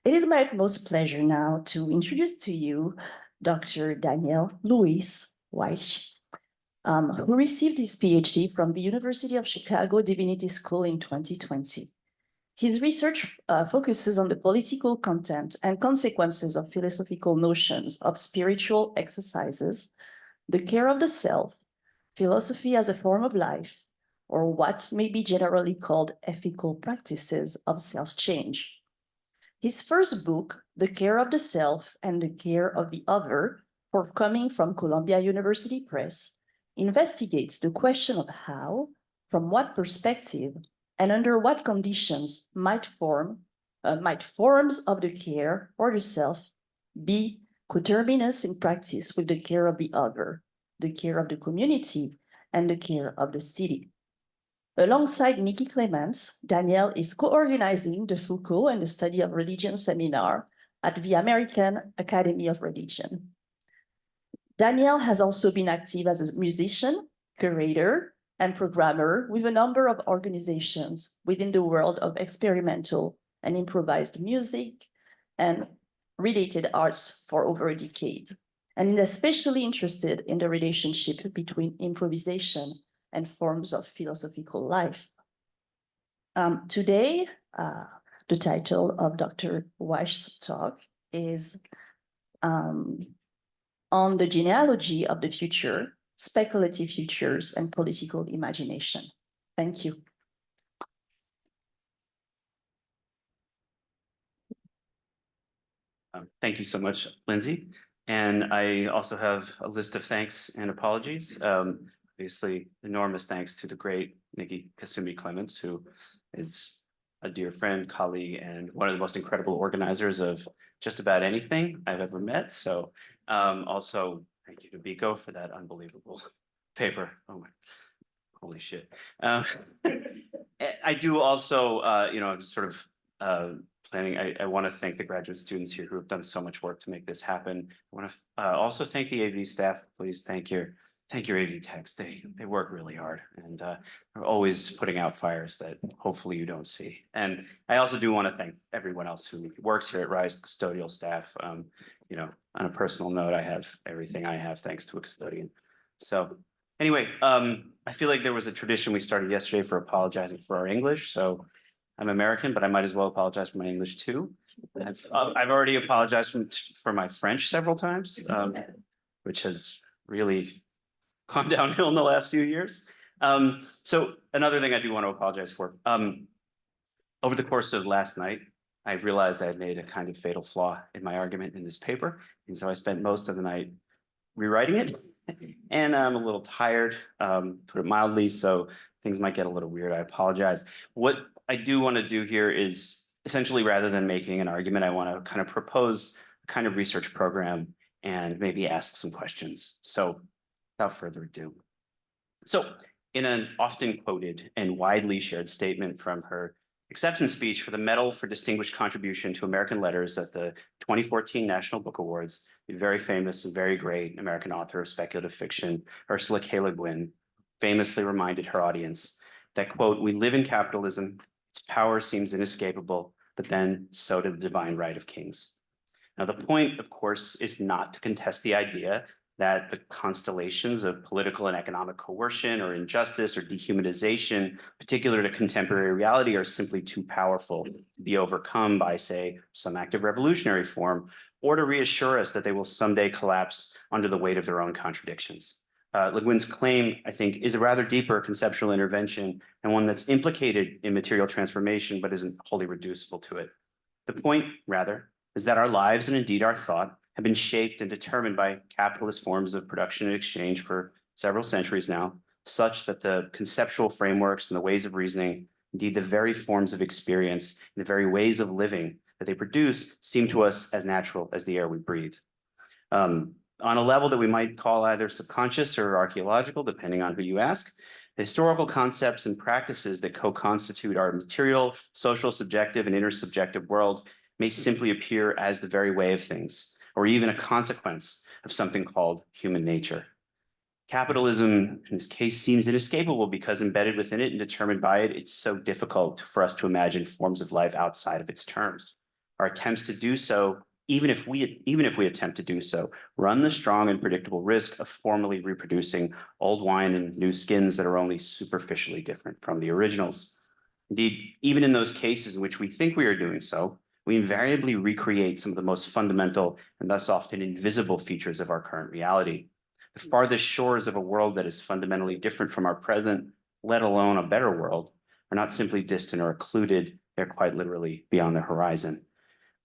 It is my utmost pleasure now to introduce to you Dr. Daniel Louis Wyche, who received his PhD from the University of Chicago Divinity School in 2020. His research focuses on the political content and consequences of philosophical notions of spiritual exercises, the care of the self, philosophy as a form of life, or what may be generally called ethical practices of self-change. His first book, The Care of the Self and the Care of the Other, forthcoming from Columbia University Press, investigates the question of how, from what perspective, and under what conditions might forms of the care for the self be coterminous in practice with the care of the other, the care of the community, and the care of the city. Alongside Nikki Clements, Daniel is co-organizing the Foucault and the Study of Religion seminar at the American Academy of Religion. Daniel has also been active as a musician, curator, and programmer with a number of organizations within the world of experimental and improvised music and related arts for over a decade, and is especially interested in the relationship between improvisation and forms of philosophical life. Today, the title of Dr. Wyche's talk is on the genealogy of the future, speculative futures, and political imagination. Thank you. Thank you so much, Linsey. And I also have a list of thanks and apologies. Obviously, enormous thanks to the great Nikki Kasumi Clements, who is a dear friend, colleague, and one of the most incredible organizers of just about anything I've ever met. So also thank you to Biko for that unbelievable paper. Oh my, holy shit. I do also, sort of planning, I want to thank the graduate students here who have done so much work to make this happen. I want to also thank the AV staff. Please thank your AV techs. They work really hard and are always putting out fires that hopefully you don't see. And I also do want to thank everyone else who works here at Rise, the custodial staff. On a personal note, I have everything I have thanks to a custodian. So anyway, I feel like there was a tradition we started yesterday for apologizing for our English. So I'm American, but I might as well apologize for my English too. I've already apologized for my French several times, which has really gone downhill in the last few years. So another thing I do want to apologize for. Over the course of last night, I realized I had made a kind of fatal flaw in my argument in this paper. And so I spent most of the night rewriting it. And I'm a little tired, put it mildly, so things might get a little weird. I apologize. What I do want to do here is essentially, rather than making an argument, I want to kind of propose a kind of research program and maybe ask some questions. So without further ado. So in an often quoted and widely shared statement from her acceptance speech for the Medal for Distinguished Contribution to American Letters at the 2014 National Book Awards, the very famous and very great American author of speculative fiction, Ursula K. Le Guin, famously reminded her audience that, quote, "We live in capitalism, its power seems inescapable, but then so did the divine right of kings." Now, the point, of course, is not to contest the idea that the constellations of political and economic coercion or injustice or dehumanization, particular to contemporary reality, are simply too powerful to be overcome by, say, some active revolutionary form, or to reassure us that they will someday collapse under the weight of their own contradictions. Le Guin's claim, I think, is a rather deeper conceptual intervention and one that's implicated in material transformation, but isn't wholly reducible to it. The point, rather, is that our lives and indeed our thought have been shaped and determined by capitalist forms of production and exchange for several centuries now, such that the conceptual frameworks and the ways of reasoning, indeed the very forms of experience, and the very ways of living that they produce seem to us as natural as the air we breathe. On a level that we might call either subconscious or archaeological, depending on who you ask, the historical concepts and practices that co-constitute our material, social, subjective, and intersubjective world may simply appear as the very way of things, or even a consequence of something called human nature. Capitalism, in this case, seems inescapable because embedded within it and determined by it, it's so difficult for us to imagine forms of life outside of its terms. Our attempts to do so, even if we attempt to do so, run the strong and predictable risk of formally reproducing old wine in new skins that are only superficially different from the originals. Indeed, even in those cases in which we think we are doing so, we invariably recreate some of the most fundamental and thus often invisible features of our current reality. The farthest shores of a world that is fundamentally different from our present, let alone a better world, are not simply distant or occluded, they're quite literally beyond the horizon.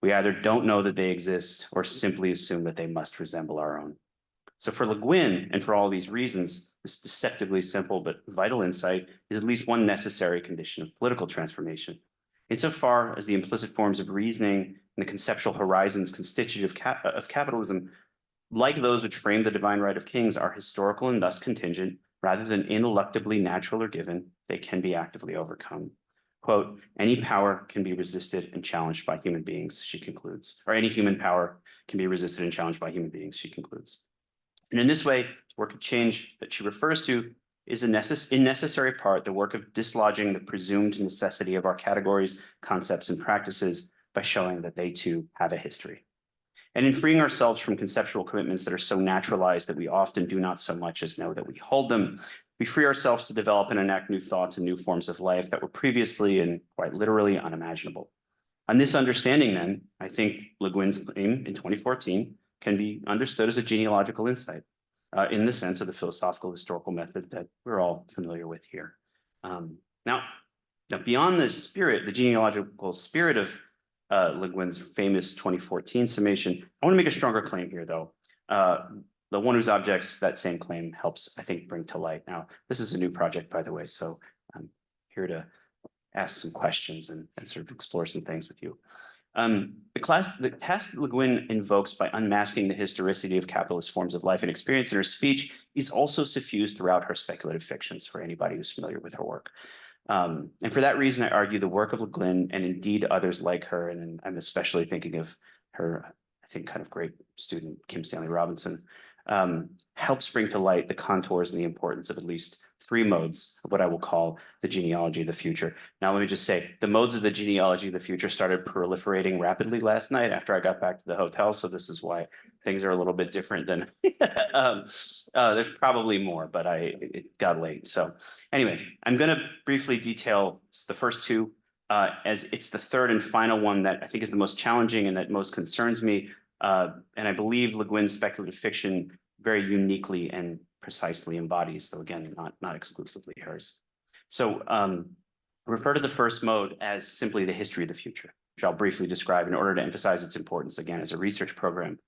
We either don't know that they exist or simply assume that they must resemble our own. So for Le Guin, and for all these reasons, this deceptively simple but vital insight is at least one necessary condition of political transformation. Insofar as the implicit forms of reasoning and the conceptual horizons constitutive of capitalism, like those which frame the divine right of kings, are historical and thus contingent, rather than ineluctably natural or given, they can be actively overcome. Quote, any power can be resisted and challenged by human beings, she concludes, or any human power can be resisted and challenged by human beings, she concludes. And in this way, the work of change that she refers to is in necessary part the work of dislodging the presumed necessity of our categories, concepts, and practices by showing that they too have a history. And in freeing ourselves from conceptual commitments that are so naturalized that we often do not so much as know that we hold them, we free ourselves to develop and enact new thoughts and new forms of life that were previously and quite literally unimaginable. On this understanding, then, I think Le Guin's claim in 2014 can be understood as a genealogical insight in the sense of the philosophical historical method that we're all familiar with here. Now, beyond the spirit, the genealogical spirit of Le Guin's famous 2014 summation, I want to make a stronger claim here, though. The one whose objects that same claim helps, I think, bring to light. Now, this is a new project, by the way, so I'm here to ask some questions and sort of explore some things with you. The task that Le Guin invokes by unmasking the historicity of capitalist forms of life and experience in her speech is also suffused throughout her speculative fictions for anybody who's familiar with her work. And for that reason, I argue the work of Le Guin, and indeed others like her, and I'm especially thinking of her, I think, kind of great student, Kim Stanley Robinson, helps bring to light the contours and the importance of at least three modes of what I will call the genealogy of the future. Now, let me just say, the modes of the genealogy of the future started proliferating rapidly last night after I got back to the hotel, so this is why things are a little bit different than, there's probably more, but it got late. So anyway, I'm gonna briefly detail the first two, as it's the third and final one that I think is the most challenging and that most concerns me. And I believe Le Guin's speculative fiction very uniquely and precisely embodies, though again, not exclusively hers. So refer to the first mode as simply the history of the future, which I'll briefly describe in order to emphasize its importance again as a research program.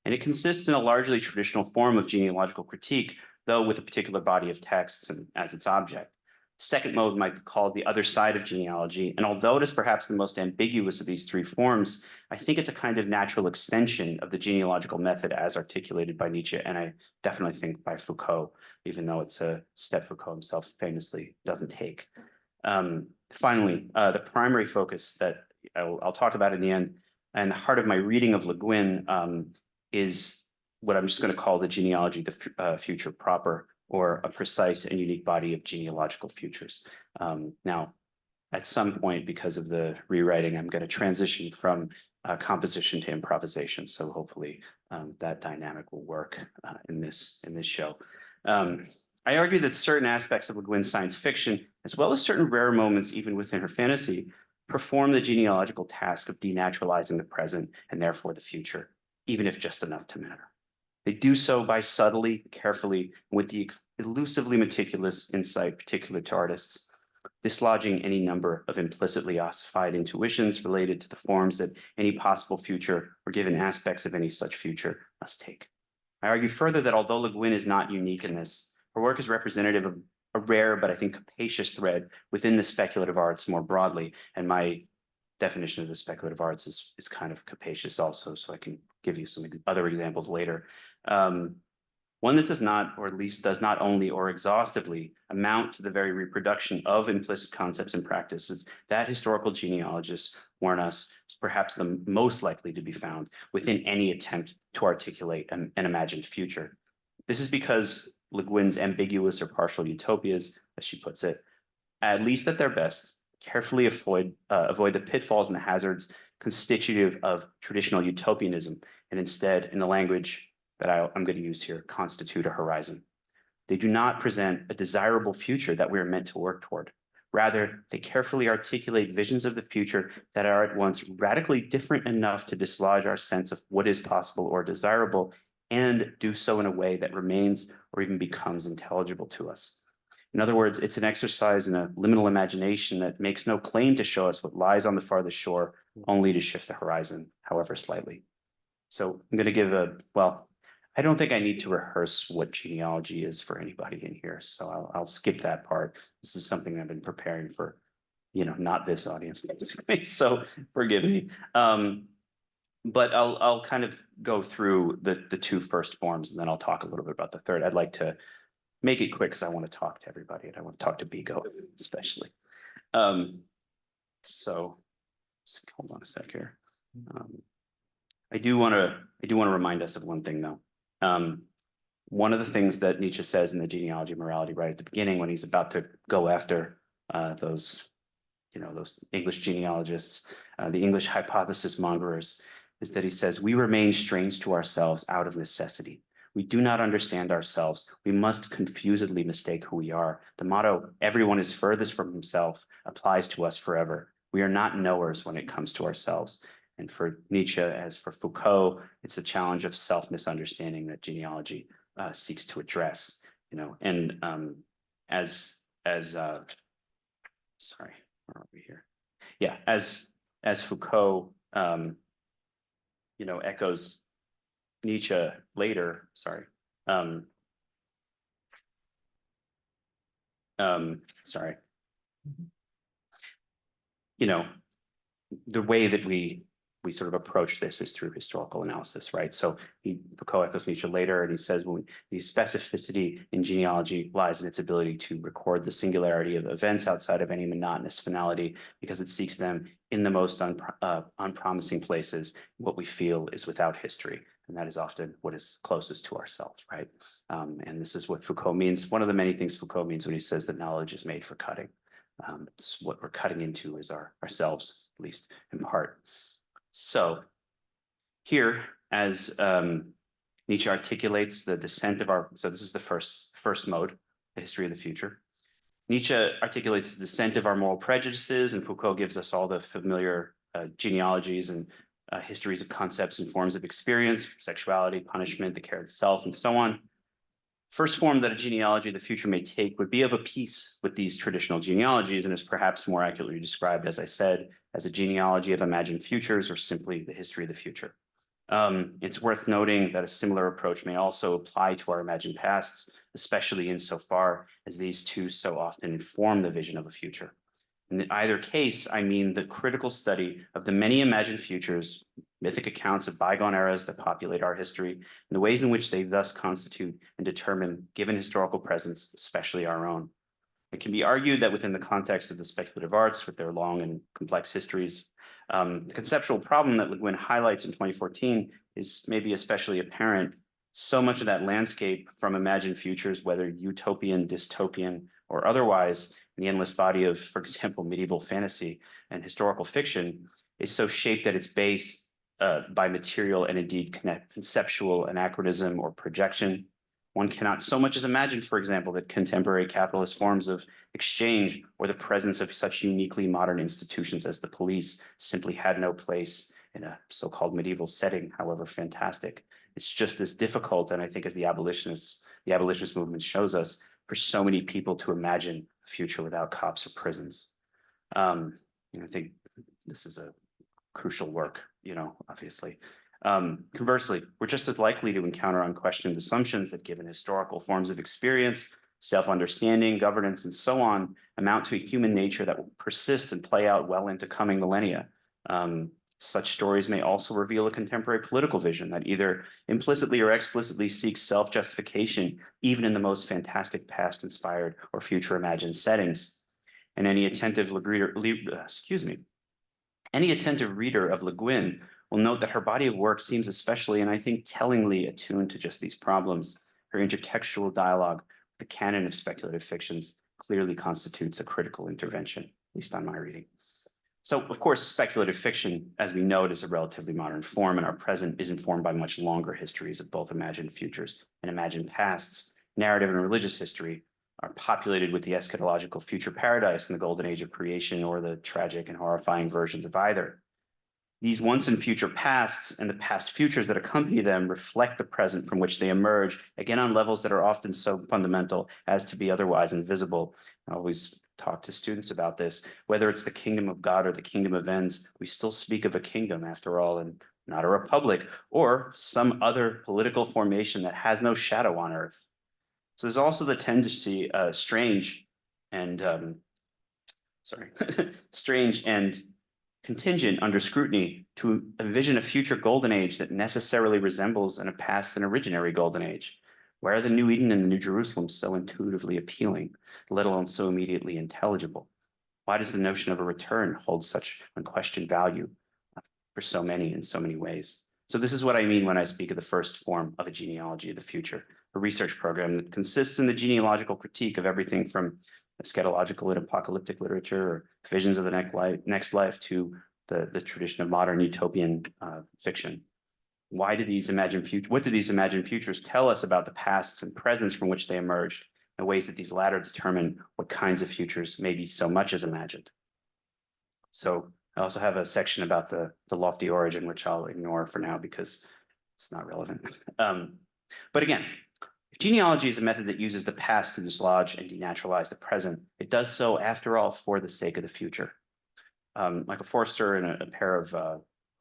And it consists in a largely traditional form of genealogical critique, though with a particular body of texts and as its object. Second mode might be called the other side of genealogy, and although it is perhaps the most ambiguous of these three forms, I think it's a kind of natural extension of the genealogical method as articulated by Nietzsche, and I definitely think by Foucault, even though it's a step Foucault himself famously doesn't take. Finally, the primary focus that I'll talk about in the end, and the heart of my reading of Le Guin is what I'm just going to call the genealogy of the future proper, or a precise and unique body of genealogical futures. Now, at some point, because of the rewriting, I'm going to transition from composition to improvisation. So hopefully that dynamic will work in this show. I argue that certain aspects of Le Guin's science fiction, as well as certain rare moments even within her fantasy, perform the genealogical task of denaturalizing the present and therefore the future, even if just enough to matter. They do so by subtly, carefully, with the elusively meticulous insight particular to artists, dislodging any number of implicitly ossified intuitions related to the forms that any possible future or given aspects of any such future must take. I argue further that although Le Guin is not unique in this, her work is representative of a rare but I think capacious thread within the speculative arts more broadly, and my definition of the speculative arts is kind of capacious also, so I can give you some other examples later. One that does not, or at least does not only or exhaustively amount to the very reproduction of implicit concepts and practices that historical genealogists warn us is perhaps the most likely to be found within any attempt to articulate an imagined future. This is because Le Guin's ambiguous or partial utopias, as she puts it, at least at their best, carefully avoid the pitfalls and the hazards constitutive of traditional utopianism, and instead, in the language that I'm going to use here, constitute a horizon. They do not present a desirable future that we are meant to work toward. Rather, they carefully articulate visions of the future that are at once radically different enough to dislodge our sense of what is possible or desirable, and do so in a way that remains or even becomes intelligible to us. In other words, it's an exercise in a liminal imagination that makes no claim to show us what lies on the farthest shore, only to shift the horizon, however slightly. So I'm going to give well, I don't think I need to rehearse what genealogy is for anybody in here, so I'll skip that part. This is something I've been preparing for, not this audience, basically, so forgive me. But I'll kind of go through the two first forms, and then I'll talk a little bit about the third. I'd like to make it quick because I want to talk to everybody, and I want to talk to Bigo especially. So just hold on a sec here. I do want to remind us of one thing, though. One of the things that Nietzsche says in the Genealogy of Morality right at the beginning, when he's about to go after those English genealogists, the English hypothesis mongerers, is that he says, "We remain strange to ourselves out of necessity. We do not understand ourselves. We must confusedly mistake who we are. The motto, 'Everyone is furthest from himself,' applies to us forever. We are not knowers when it comes to ourselves." And for Nietzsche, as for Foucault, it's the challenge of self-misunderstanding that genealogy seeks to address. And sorry, where are we here? Yeah, as Foucault, echoes Nietzsche later. Sorry. Sorry. The way that we sort of approach this is through historical analysis, right? So Foucault echoes Nietzsche later, and he says, the specificity in genealogy lies in its ability to record the singularity of events outside of any monotonous finality, because it seeks them in the most unpromising places. What we feel is without history, and that is often what is closest to ourselves, right? And this is what Foucault means. One of the many things Foucault means when he says that knowledge is made for cutting. It's what we're cutting into is ourselves, at least in part. So here, as Nietzsche articulates the descent of so this is the first mode, the history of the future. Nietzsche articulates the descent of our moral prejudices, and Foucault gives us all the familiar genealogies and histories of concepts and forms of experience, sexuality, punishment, the care of the self, and so on. First form that a genealogy of the future may take would be of a piece with these traditional genealogies, and is perhaps more accurately described, as I said, as a genealogy of imagined futures, or simply the history of the future. It's worth noting that a similar approach may also apply to our imagined pasts, especially insofar as these two so often inform the vision of a future. In either case, I mean the critical study of the many imagined futures, mythic accounts of bygone eras that populate our history, and the ways in which they thus constitute and determine given historical presence, especially our own. It can be argued that within the context of the speculative arts, with their long and complex histories, the conceptual problem that Le Guin highlights in 2014 is maybe especially apparent. So much of that landscape from imagined futures, whether utopian, dystopian, or otherwise, in the endless body of, for example, medieval fantasy and historical fiction, is so shaped at its base by material and indeed conceptual anachronism or projection. One cannot so much as imagine, for example, that contemporary capitalist forms of exchange or the presence of such uniquely modern institutions as the police simply had no place in a so-called medieval setting, however fantastic. It's just as difficult, and I think as the abolitionist movement shows us, for so many people to imagine a future without cops or prisons. I think this is a crucial work, obviously. Conversely, we're just as likely to encounter unquestioned assumptions that given historical forms of experience, self-understanding, governance, and so on, amount to a human nature that will persist and play out well into coming millennia. Such stories may also reveal a contemporary political vision that either implicitly or explicitly seeks self-justification, even in the most fantastic past-inspired or future-imagined settings. And any attentive reader of Le Guin will note that her body of work seems especially, and I think tellingly, attuned to just these problems. Her intertextual dialogue with the canon of speculative fictions clearly constitutes a critical intervention, at least on my reading. So, of course, speculative fiction, as we know it, is a relatively modern form, and our present is informed by much longer histories of both imagined futures and imagined pasts. Narrative and religious history are populated with the eschatological future paradise in the golden age of creation, or the tragic and horrifying versions of either. These once and future pasts and the past futures that accompany them reflect the present from which they emerge, again on levels that are often so fundamental as to be otherwise invisible. I always talk to students about this. Whether it's the kingdom of God or the kingdom of ends, we still speak of a kingdom after all, and not a republic or some other political formation that has no shadow on earth. So there's also the tendency, strange and strange and contingent under scrutiny to envision a future golden age that necessarily resembles in a past and originary golden age. Why are the New Eden and the New Jerusalem so intuitively appealing, let alone so immediately intelligible? Why does the notion of a return hold such unquestioned value for so many in so many ways? So this is what I mean when I speak of the first form of a genealogy of the future, a research program that consists in the genealogical critique of everything from eschatological and apocalyptic literature or visions of the next life to the tradition of modern utopian fiction. What do these imagined futures tell us about the pasts and presents from which they emerged, and ways that these latter determine what kinds of futures may be so much as imagined? So I also have a section about the lofty origin, which I'll ignore for now because it's not relevant. But again, if genealogy is a method that uses the past to dislodge and denaturalize the present, it does so, after all, for the sake of the future. Michael Forster, in a pair of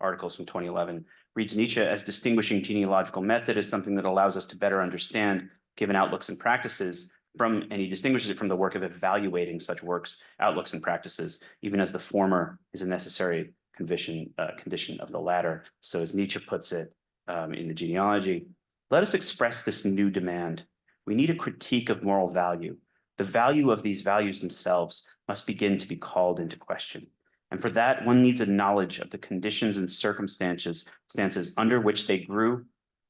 articles from 2011, reads Nietzsche as distinguishing genealogical method as something that allows us to better understand given outlooks and practices from, and he distinguishes it from the work of evaluating such works, outlooks, and practices, even as the former is a necessary condition of the latter. So as Nietzsche puts it in the Genealogy, let us express this new demand. We need a critique of moral value. The value of these values themselves must begin to be called into question. And for that, one needs a knowledge of the conditions and circumstances under which they grew,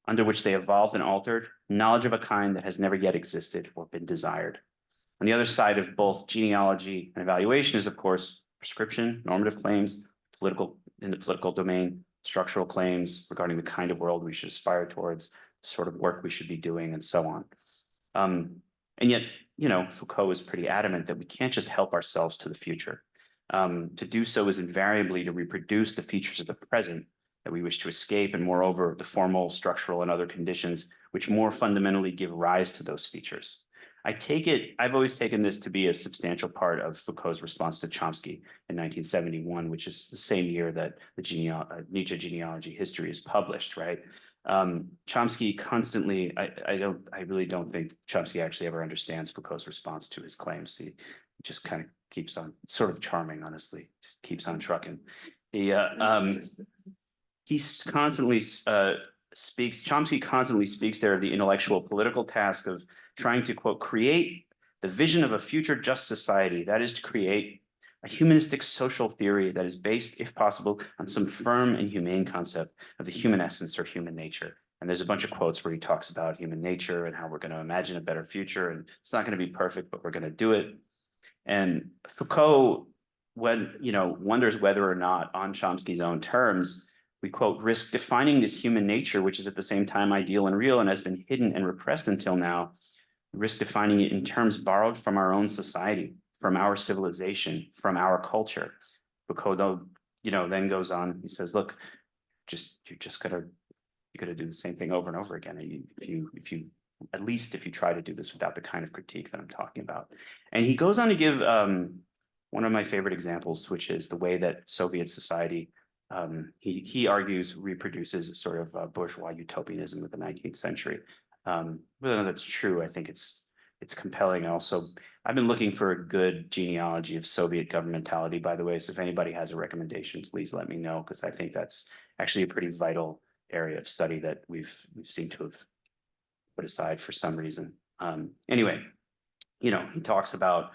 under which they evolved and altered, knowledge of a kind that has never yet existed or been desired. On the other side of both genealogy and evaluation is, of course, prescription, normative claims, in the political domain, structural claims regarding the kind of world we should aspire towards, the sort of work we should be doing, and so on. And yet, Foucault is pretty adamant that we can't just help ourselves to the future. To do so is invariably to reproduce the features of the present that we wish to escape, and moreover, the formal, structural, and other conditions which more fundamentally give rise to those features. I've always taken this to be a substantial part of Foucault's response to Chomsky in 1971, which is the same year that the Nietzsche genealogy history is published, right? Chomsky constantly, I really don't think Chomsky actually ever understands Foucault's response to his claims. He just kind of keeps on, sort of charming, honestly, just keeps on trucking. Chomsky constantly speaks there of the intellectual political task of trying to, quote, create the vision of a future just society, that is to create a humanistic social theory that is based, if possible, on some firm and humane concept of the human essence or human nature. And there's a bunch of quotes where he talks about human nature and how we're going to imagine a better future, and it's not going to be perfect, but we're going to do it. And Foucault, wonders whether or not, on Chomsky's own terms, we, quote, risk defining this human nature, which is at the same time ideal and real and has been hidden and repressed until now, risk defining it in terms borrowed from our own society, from our civilization, from our culture. Foucault, then goes on, he says, look, you gotta do the same thing over and over again. If you try to do this without the kind of critique that I'm talking about. And he goes on to give one of my favorite examples, which is the way that Soviet society, he argues, reproduces a sort of bourgeois utopianism of the 19th century. Whether or not that's true, I think it's compelling. Also, I've been looking for a good genealogy of Soviet governmentality, by the way. So if anybody has a recommendation, please let me know, because I think that's actually a pretty vital area of study that we've seemed to have put aside for some reason. Anyway, he talks about,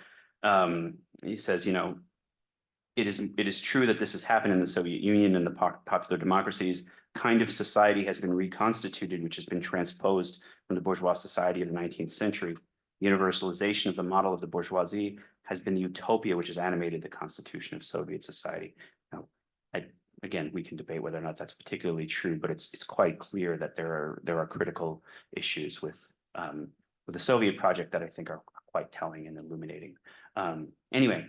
he says, it is true that this has happened in the Soviet Union and the popular democracies. Kind of society has been reconstituted, which has been transposed from the bourgeois society of the 19th century. Universalization of the model of the bourgeoisie has been the utopia which has animated the constitution of Soviet society. Now, again, we can debate whether or not that's particularly true, but it's quite clear that there are critical issues with the Soviet project that I think are quite telling and illuminating. Anyway,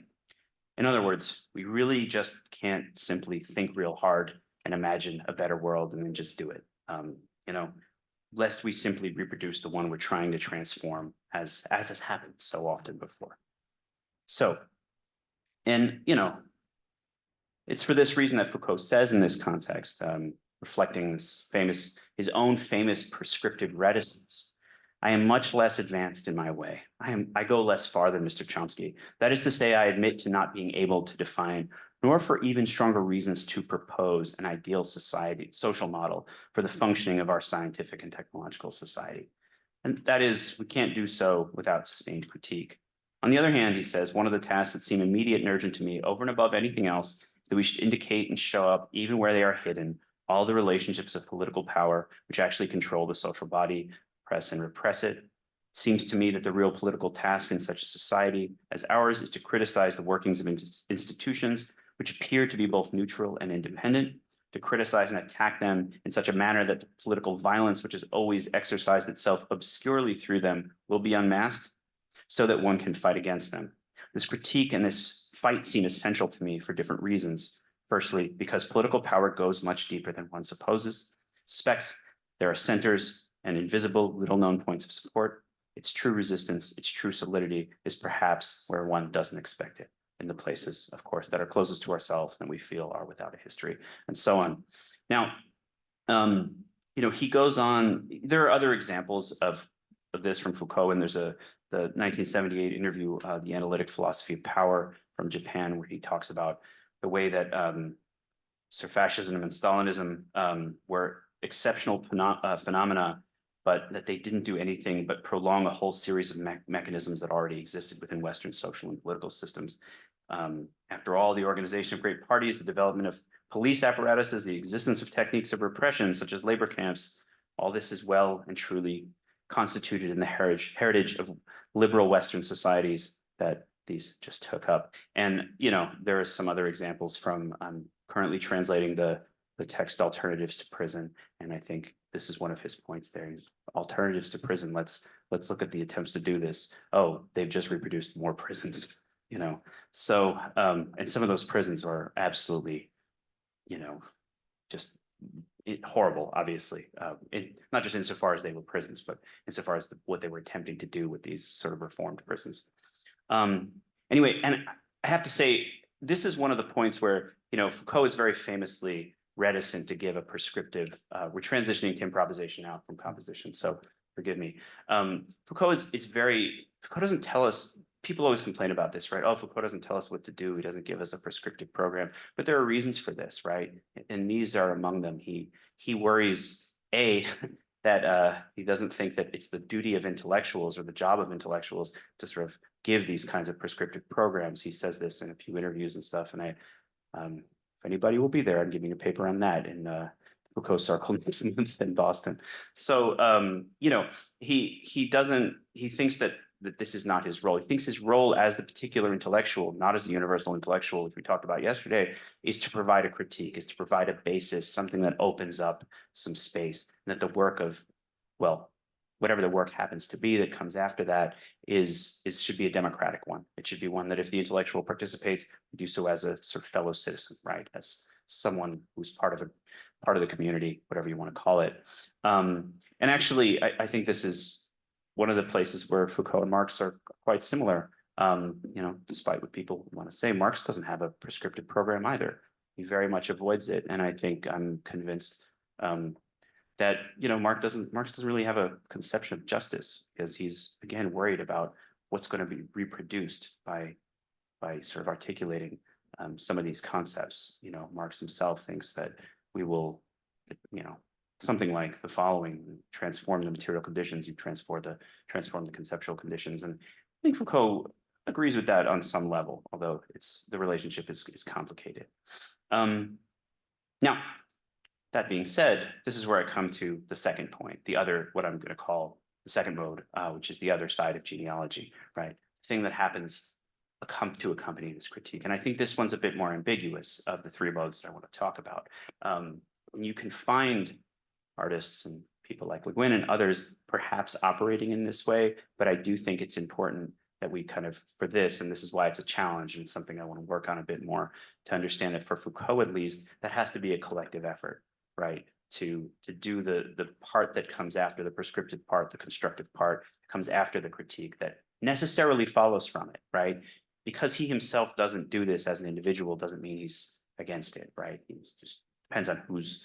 in other words, we really just can't simply think real hard and imagine a better world and then just do it. You know, lest we simply reproduce the one we're trying to transform, as has happened so often before. So, and you know, it's for this reason that Foucault says in this context, reflecting his own famous prescriptive reticence, I am much less advanced in my way. I go less far than Mr. Chomsky. That is to say, I admit to not being able to define, nor for even stronger reasons to propose an ideal society, social model for the functioning of our scientific and technological society. And that is, we can't do so without sustained critique. On the other hand, he says, one of the tasks that seem immediate and urgent to me, over and above anything else, is that we should indicate and show up, even where they are hidden, all the relationships of political power which actually control the social body, press and repress it. It seems to me that the real political task in such a society as ours is to criticize the workings of institutions which appear to be both neutral and independent, to criticize and attack them in such a manner that the political violence which has always exercised itself obscurely through them will be unmasked, so that one can fight against them. This critique and this fight seem essential to me for different reasons. Firstly, because political power goes much deeper than one suspects. There are centers and invisible, little-known points of support. Its true resistance, its true solidity is perhaps where one doesn't expect it, in the places, of course, that are closest to ourselves and we feel are without a history, and so on. Now, you know, he goes on. There are other examples of this from Foucault, and there's the 1978 interview, The Analytic Philosophy of Power from Japan, where he talks about the way that sort of fascism and Stalinism were exceptional phenomena, but that they didn't do anything but prolong a whole series of mechanisms that already existed within Western social and political systems. After all, the organization of great parties, the development of police apparatuses, the existence of techniques of repression, such as labor camps, all this is well and truly constituted in the heritage of liberal Western societies that these just took up. And, you know, there are some other examples from, I'm currently translating the text Alternatives to Prison, and I think this is one of his points there. Alternatives to prison, let's look at the attempts to do this. Oh, they've just reproduced more prisons, you know. So, and some of those prisons are absolutely, you know, just horrible, obviously, not just insofar as they were prisons, but insofar as what they were attempting to do with these sort of reformed prisons. Anyway, and I have to say, this is one of the points where, you know, Foucault is very famously reticent to give a prescriptive, we're transitioning to improvisation now from composition, so forgive me. Foucault doesn't tell us, people always complain about this, right? Oh, Foucault doesn't tell us what to do. He doesn't give us a prescriptive program, but there are reasons for this, right? And these are among them. He worries, that he doesn't think that it's the duty of intellectuals or the job of intellectuals to sort of give these kinds of prescriptive programs. He says this in a few interviews and stuff, and if anybody will be there, I'm giving a paper on that in Foucault Circle next month in Boston. So, you know, he thinks that this is not his role. He thinks his role as the particular intellectual, not as the universal intellectual, which we talked about yesterday, is to provide a critique, is to provide a basis, something that opens up some space, and that the work of, well, whatever the work happens to be that comes after that should be a democratic one. It should be one that if the intellectual participates, we do so as a sort of fellow citizen, right? As someone who's part of the community, whatever you want to call it. And actually, I think this is one of the places where Foucault and Marx are quite similar. You know, despite what people want to say, Marx doesn't have a prescriptive program either. He very much avoids it, and I think I'm convinced that, you know, Marx doesn't really have a conception of justice, because he's, again, worried about what's going to be reproduced by sort of articulating some of these concepts. You know, Marx himself thinks that we will, you know, something like the following: transform the material conditions, you transform the conceptual conditions. And I think Foucault agrees with that on some level, although the relationship is complicated. Now, that being said, this is where I come to the second point, what I'm going to call the second mode, which is the other side of genealogy, right? The thing that happens to accompany this critique. And I think this one's a bit more ambiguous of the three modes that I want to talk about. You can find artists and people like Le Guin and others perhaps operating in this way, but I do think it's important that we kind of, for this, and this is why it's a challenge and something I want to work on a bit more, to understand that for Foucault at least, that has to be a collective effort, right? To do the part that comes after the prescriptive part, the constructive part comes after the critique that necessarily follows from it, right? Because he himself doesn't do this as an individual doesn't mean he's against it, right? It's just depends on who's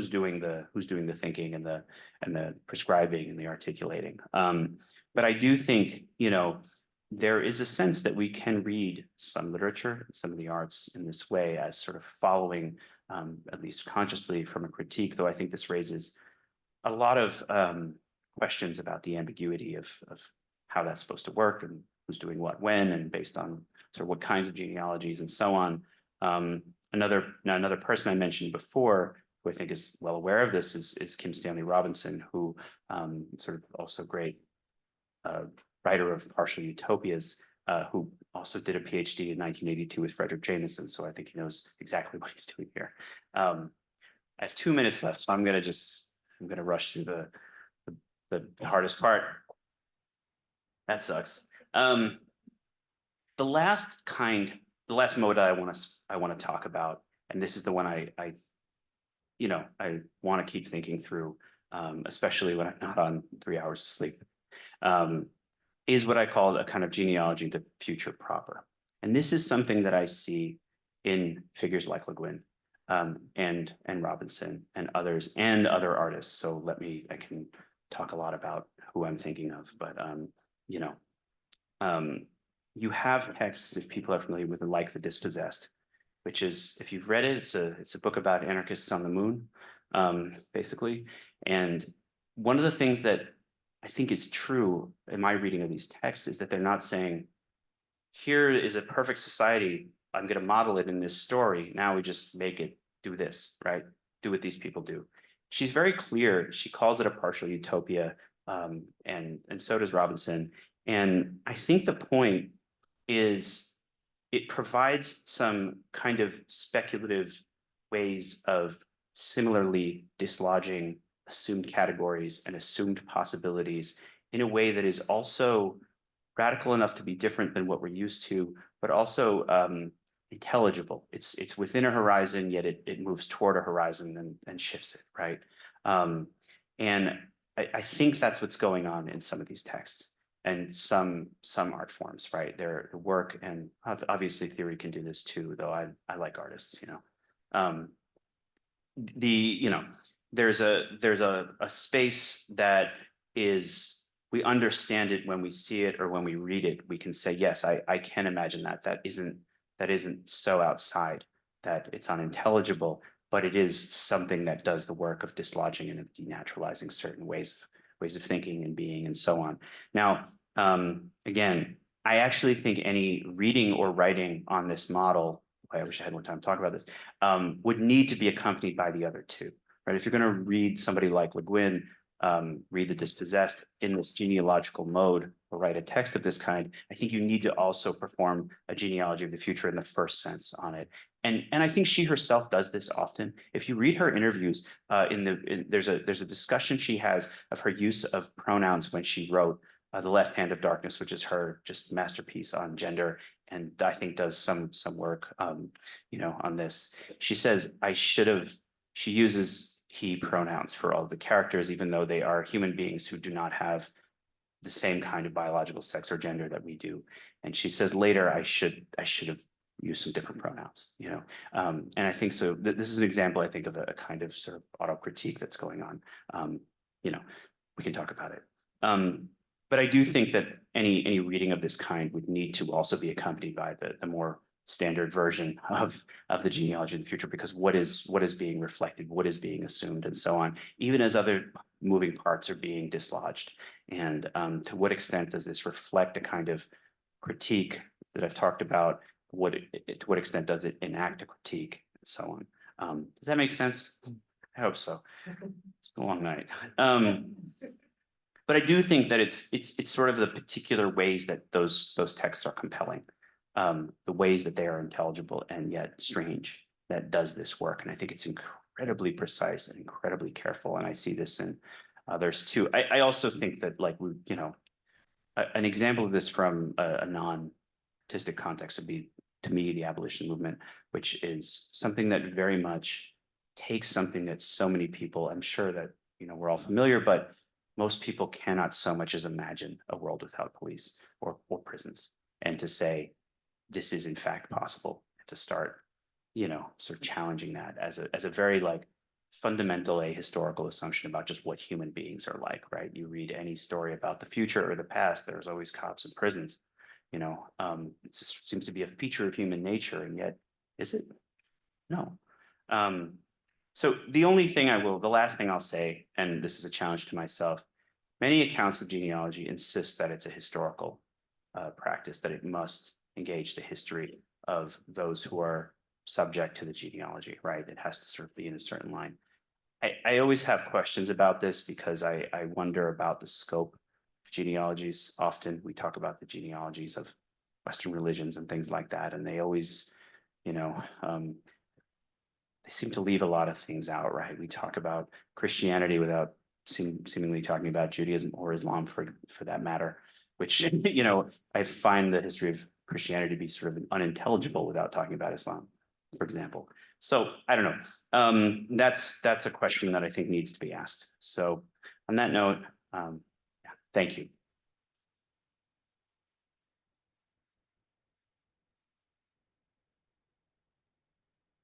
doing the thinking and the prescribing and the articulating. But I do think, there is a sense that we can read some literature, some of the arts in this way as sort of following, at least consciously, from a critique, though I think this raises a lot of questions about the ambiguity of how that's supposed to work and who's doing what when, and based on sort of what kinds of genealogies and so on. Another person I mentioned before, who I think is well aware of this, is Kim Stanley Robinson, who sort of also great writer of Partial Utopias, who also did a PhD in 1982 with Frederick Jameson. So I think he knows exactly what he's doing here. I have 2 minutes left, so I'm gonna rush through the hardest part. That sucks. The last mode I want to talk about, and this is the one I want to keep thinking through, especially when I'm not on 3 hours of sleep, is what I call a kind of genealogy of the future proper. And this is something that I see in figures like Le Guin, and Robinson and others and other artists. So I can talk a lot about who I'm thinking of, but you have texts, if people are familiar with it, like The Dispossessed, which is, if you've read it, it's a book about anarchists on the moon, basically. And one of the things that I think is true in my reading of these texts is that they're not saying, here is a perfect society, I'm going to model it in this story, now we just make it do this, right? Do what these people do. She's very clear. She calls it a partial utopia, and so does Robinson. And I think the point is it provides some kind of speculative ways of similarly dislodging assumed categories and assumed possibilities in a way that is also radical enough to be different than what we're used to, but also intelligible. It's within a horizon, yet it moves toward a horizon and shifts it, right? And I think that's what's going on in some of these texts and some art forms, right? Their work, and obviously theory can do this too, though I like artists, there's a space that is, we understand it when we see it or when we read it. We can say, yes, I can imagine that isn't so outside that it's unintelligible, but it is something that does the work of dislodging and of denaturalizing certain ways of thinking and being and so on. Now, again, I actually think any reading or writing on this model, I wish I had more time to talk about this, would need to be accompanied by the other two, right? If you're going to read somebody like Le Guin, read The Dispossessed in this genealogical mode, or write a text of this kind, I think you need to also perform a genealogy of the future in the first sense on it. And I think she herself does this often. If you read her interviews, there's a discussion she has of her use of pronouns when she wrote The Left Hand of Darkness, which is her just masterpiece on gender, and I think does some work, on this. She says, she uses he pronouns for all of the characters, even though they are human beings who do not have the same kind of biological sex or gender that we do. And she says later, I should have used some different pronouns, and I think so. This is an example, I think, of a kind of sort of auto-critique that's going on. We can talk about it. But I do think that any reading of this kind would need to also be accompanied by the more standard version of the genealogy of the future, because what is being reflected, what is being assumed, and so on, even as other moving parts are being dislodged. And to what extent does this reflect a kind of critique that I've talked about? To what extent does it enact a critique, and so on? Does that make sense? I hope so. It's been a long night. But I do think that it's sort of the particular ways that those texts are compelling the ways that they are intelligible and yet strange that does this work. And I think it's incredibly precise and incredibly careful. And I see this in others too. I also think that like an example of this from a non-artistic context would be, to me, the abolition movement, which is something that very much takes something that so many people, I'm sure that, we're all familiar, but most people cannot so much as imagine a world without police or prisons. And to say, this is in fact possible, to start, sort of challenging that as a very like fundamental ahistorical assumption about just what human beings are like, right? You read any story about the future or the past, there's always cops in prisons. It just seems to be a feature of human nature, and yet, is it? No. So the last thing I'll say, and this is a challenge to myself, many accounts of genealogy insist that it's a historical practice, that it must engage the history of those who are subject to the genealogy, right? It has to sort of be in a certain line. I always have questions about this because I wonder about the scope of genealogies. Often we talk about the genealogies of Western religions and things like that, and they always, they seem to leave a lot of things out, right? We talk about Christianity without seemingly talking about Judaism or Islam for that matter, which, I find the history of Christianity to be sort of unintelligible without talking about Islam, for example. So I don't know. That's a question that I think needs to be asked. So on that note, yeah, thank you.